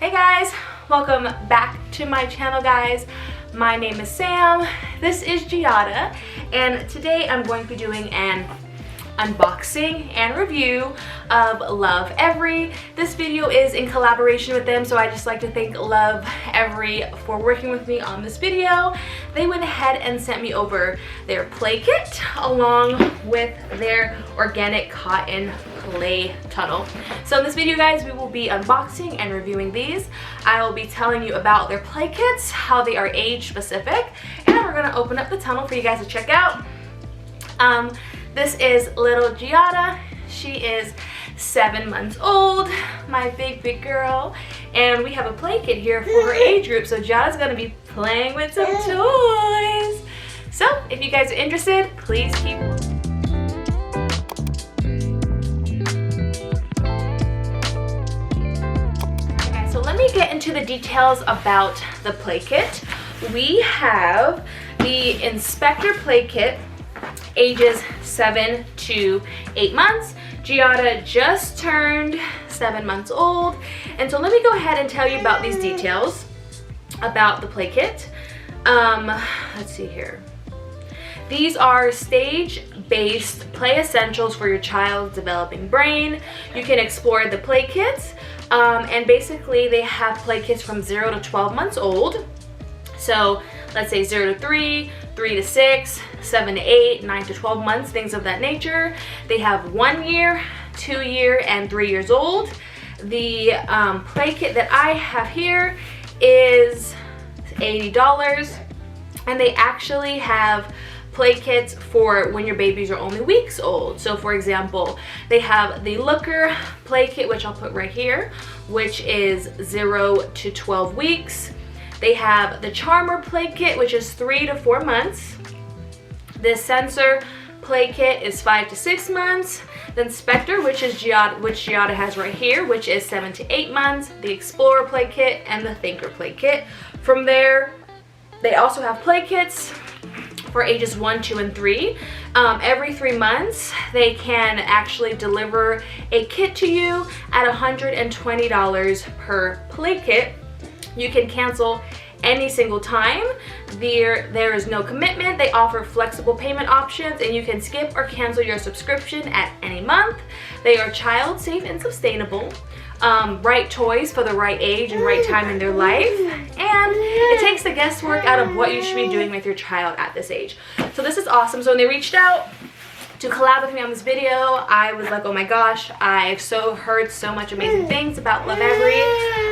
Hey guys, welcome back to my channel guys. My name is Sam, this is Giada, and today I'm going to be doing an unboxing and review of LOVEVERY. This video is in collaboration with them, so I just like to thank LOVEVERY for working with me on this video. They went ahead and sent me over their play kit along with their organic cotton play tunnel. So in this video guys, we will be unboxing and reviewing these. I will be telling you about their play kits, how they are age specific, and then we're going to open up the tunnel for you guys to check out. This is little Giada. She is 7 months old, my big girl, and we have a play kit here for her age group, so Giada's going to be playing with some toys. So if you guys are interested, please keep Let me get into the details about the play kit. We have the Inspector play kit, ages 7 to 8 months. Giada just turned 7 months old, and so let me go ahead and tell you about these details about the play kit. Let's see here. These are stage-based play essentials for your child's developing brain. You can explore the play kits, and basically they have play kits from 0 to 12 months old. So let's say 0 to 3, 3 to 6, 7 to 8, 9 to 12 months, things of that nature. They have 1 year, 2 year, and 3 years old. The play kit that I have here is $80, and they actually have play kits for when your babies are only weeks old. So for example, they have the Looker play kit, which I'll put right here, which is 0 to 12 weeks. They have the Charmer play kit, which is 3 to 4 months. The Sensor play kit is 5 to 6 months. The Inspector, which Giada has right here, which is 7 to 8 months. The Explorer play kit and the Thinker play kit. From there, they also have play kits for ages 1, 2, and 3. Every 3 months, they can actually deliver a kit to you at $120 per play kit. You can cancel any single time. There is no commitment. They offer flexible payment options, and you can skip or cancel your subscription at any month. They are child safe and sustainable. Right toys for the right age and right time in their life, and it takes the guesswork out of what you should be doing with your child at this age. So this is awesome. So when they reached out to collab with me on this video, I was like, oh my gosh, I've heard so much amazing things about LOVEVERY,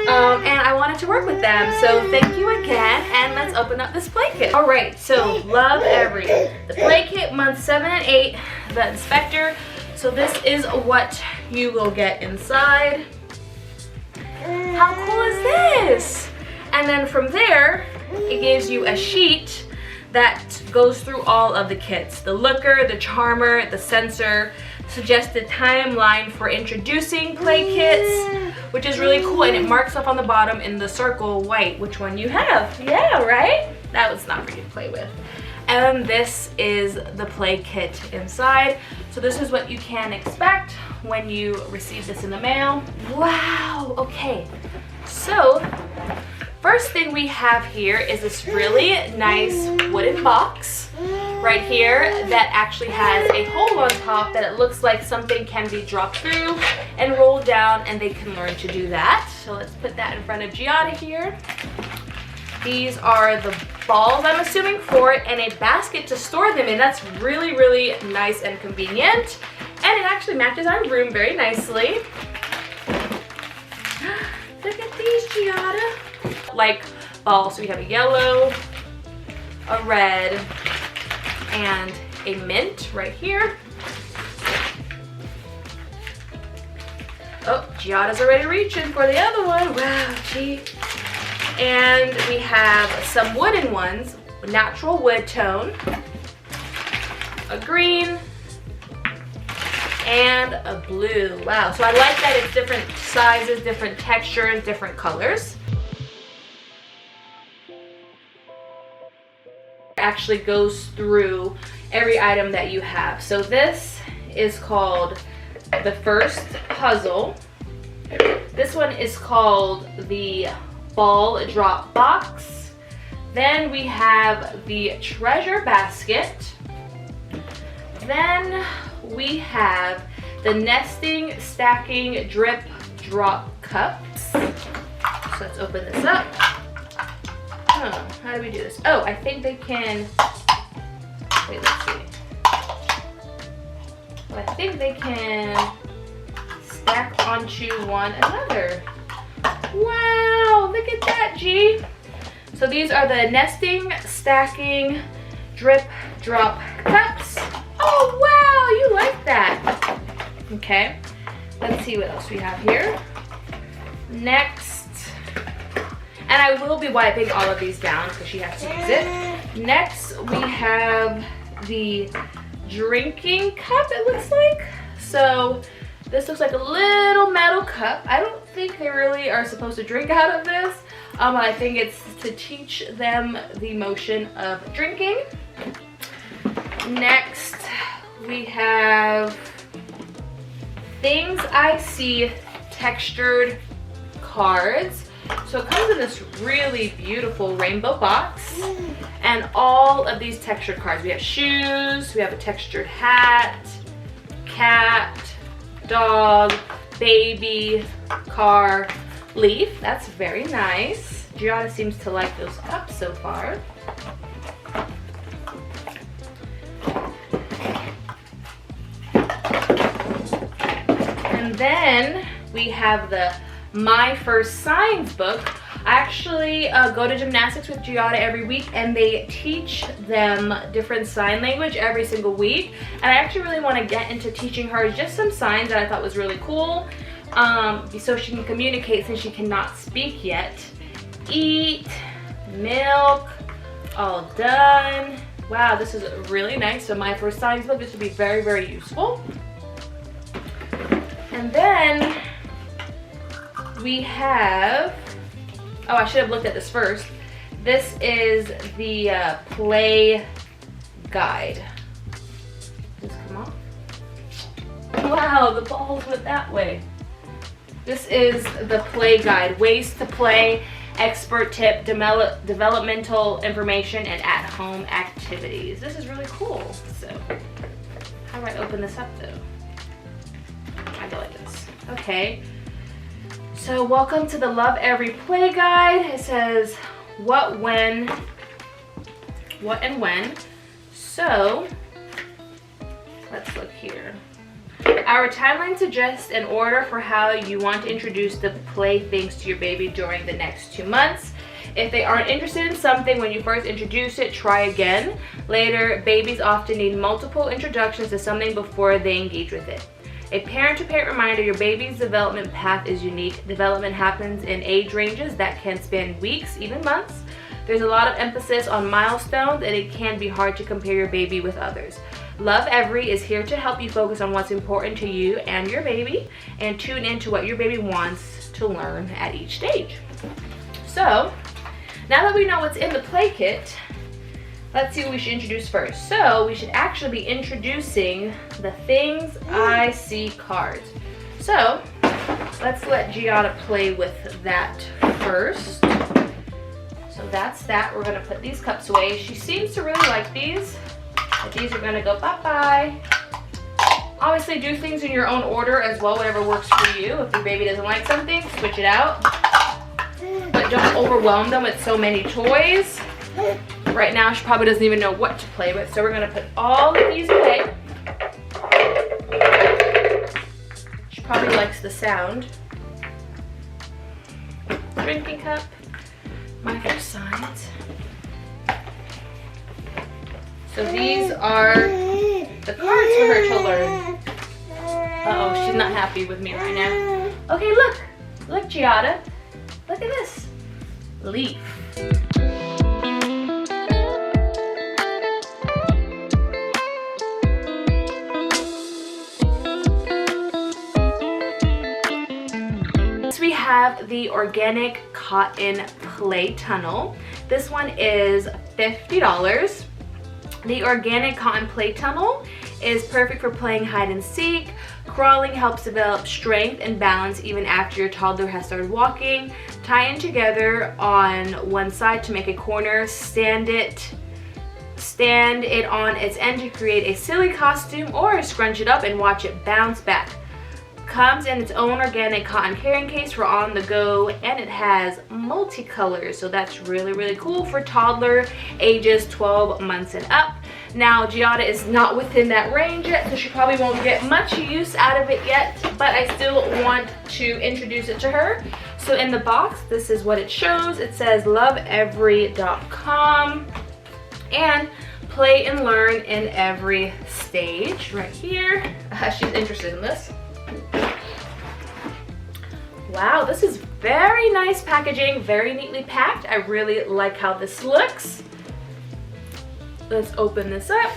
and I wanted to work with them. So thank you again, and let's open up this play kit. All right, so LOVEVERY, the play kit, months 7 and 8, the Inspector. So this is what you will get inside. How cool is this? And then from there, it gives you a sheet that goes through all of the kits. The Looker, the Charmer, the Sensor, suggested timeline for introducing play kits, which is really cool, and it marks up on the bottom in the circle white which one you have. Yeah, right? That was not for you to play with. And this is the play kit inside. So this is what you can expect when you receive this in the mail. Wow, okay. So first thing we have here is this really nice wooden box right here that actually has a hole on top that it looks like something can be dropped through and rolled down, and they can learn to do that. So let's put that in front of Giada here. These are the balls, I'm assuming, for it, and a basket to store them in. That's really nice and convenient, and it actually matches our room very nicely. Look at these, Giada. Like balls, so we have a yellow, a red, and a mint right here. Oh, Giada's already reaching for the other one. Wow, gee. And we have some wooden ones, natural wood tone, a green, and a blue. Wow, so I like that it's different sizes, different textures, different colors. It actually goes through every item that you have. So this is called the first puzzle. This one is called the Ball Drop Box. Then we have the Treasure Basket. Then we have the Nesting Stacking Drip Drop Cups. So let's open this up. Oh, how do we do this? Oh, I think they can, wait, let's see. Well, I think they can stack onto one another. Wow, look at that, G. So these are the Nesting Stacking Drip Drop Cups. Oh, wow, you like that. Okay, let's see what else we have here. Next, and I will be wiping all of these down because she has to use it. Next, we have the drinking cup, it looks like. So this looks like a little metal cup. I don't think they really are supposed to drink out of this. I think it's to teach them the motion of drinking. Next, we have Things I See textured cards. So it comes in this really beautiful rainbow box, and all of these textured cards. We have shoes, we have a textured hat, cat, dog, baby, car, leaf. That's very nice. Gianna seems to like those cups so far. And then we have the My First Signs book. I actually go to gymnastics with Giada every week, and they teach them different sign language every single week. And I actually really want to get into teaching her just some signs that I thought was really cool, so she can communicate since she cannot speak yet. Eat, milk, all done. Wow, this is really nice. So My First Signs book, this would be very, very useful. And then we have, oh, I should have looked at this first. This is the play guide. Does this come off? Wow, the balls went that way. This is the play guide. Ways to play, expert tip, developmental information, and at-home activities. This is really cool. So, how do I open this up though? I go like this. Okay. So welcome to the LOVEVERY play guide. It says what and when. So let's look here. Our timeline suggests an order for how you want to introduce the play things to your baby during the next 2 months. If they aren't interested in something when you first introduce it, try again. Later, babies often need multiple introductions to something before they engage with it. A parent-to-parent reminder, your baby's development path is unique. Development happens in age ranges that can span weeks, even months. There's a lot of emphasis on milestones, and it can be hard to compare your baby with others. LOVEVERY is here to help you focus on what's important to you and your baby, and tune into what your baby wants to learn at each stage. So, now that we know what's in the play kit, let's see what we should introduce first. So we should actually be introducing the Things I See cards. So let's let Giada play with that first. So that's that. We're gonna put these cups away. She seems to really like these. But these are gonna go bye-bye. Obviously do things in your own order as well, whatever works for you. If your baby doesn't like something, switch it out. But don't overwhelm them with so many toys. Right now, she probably doesn't even know what to play with, so we're gonna put all of these away. She probably likes the sound. Drinking cup, My First Signs. So these are the cards for her to learn. Uh-oh, she's not happy with me right now. Okay, look, Giada. Look at this, leaf. We have the organic cotton play tunnel. This one is $50. The organic cotton play tunnel is perfect for playing hide and seek. Crawling helps develop strength and balance even after your toddler has started walking. Tie it together on one side to make a corner. Stand it on its end to create a silly costume, or scrunch it up and watch it bounce back. Comes in its own organic cotton carrying case for on the go, and it has multicolors, so that's really cool for toddler ages 12 months and up. Now Giada is not within that range yet, so she probably won't get much use out of it yet, but I still want to introduce it to her. So in the box, this is what it shows. It says lovevevery.com and play and learn in every stage right here. She's interested in this. Wow, this is very nice packaging, very neatly packed. I really like how this looks. Let's open this up.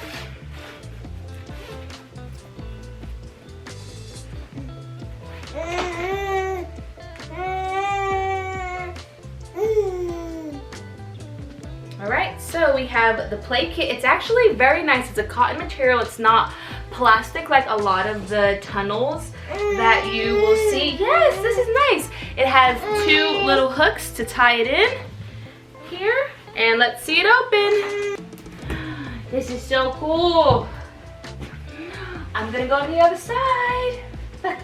Alright, so we have the play kit. It's actually very nice. It's a cotton material. It's not plastic like a lot of the tunnels that you will see. Yes, this is nice. It has two little hooks to tie it in here. And let's see it open. This is so cool. I'm gonna go on the other side. Look.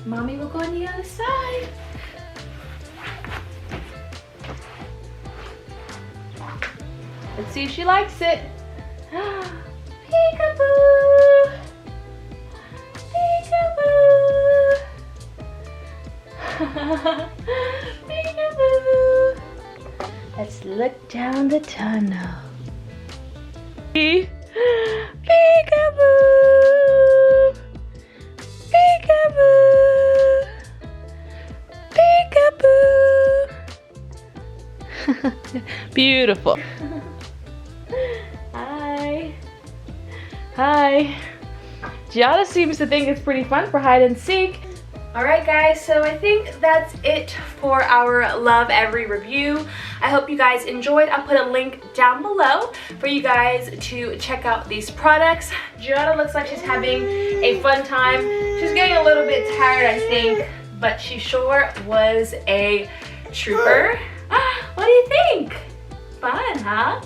Mommy will go on the other side. Let's see if she likes it. Peekaboo! Peekaboo! Peekaboo! Let's look down the tunnel. Peekaboo! Peekaboo! Peekaboo! Beautiful. Hi. Hi. Giada seems to think it's pretty fun for hide and seek. Alright guys, so I think that's it for our Lovevevery review. I hope you guys enjoyed. I'll put a link down below for you guys to check out these products. Giada looks like she's having a fun time. She's getting a little bit tired, I think, but she sure was a trooper. What do you think? Fun, huh?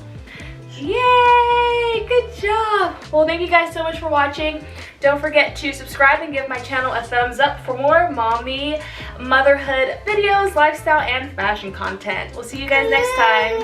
Yay! Good job! Well, thank you guys so much for watching. Don't forget to subscribe and give my channel a thumbs up for more mommy motherhood videos, lifestyle, and fashion content. We'll see you guys next time.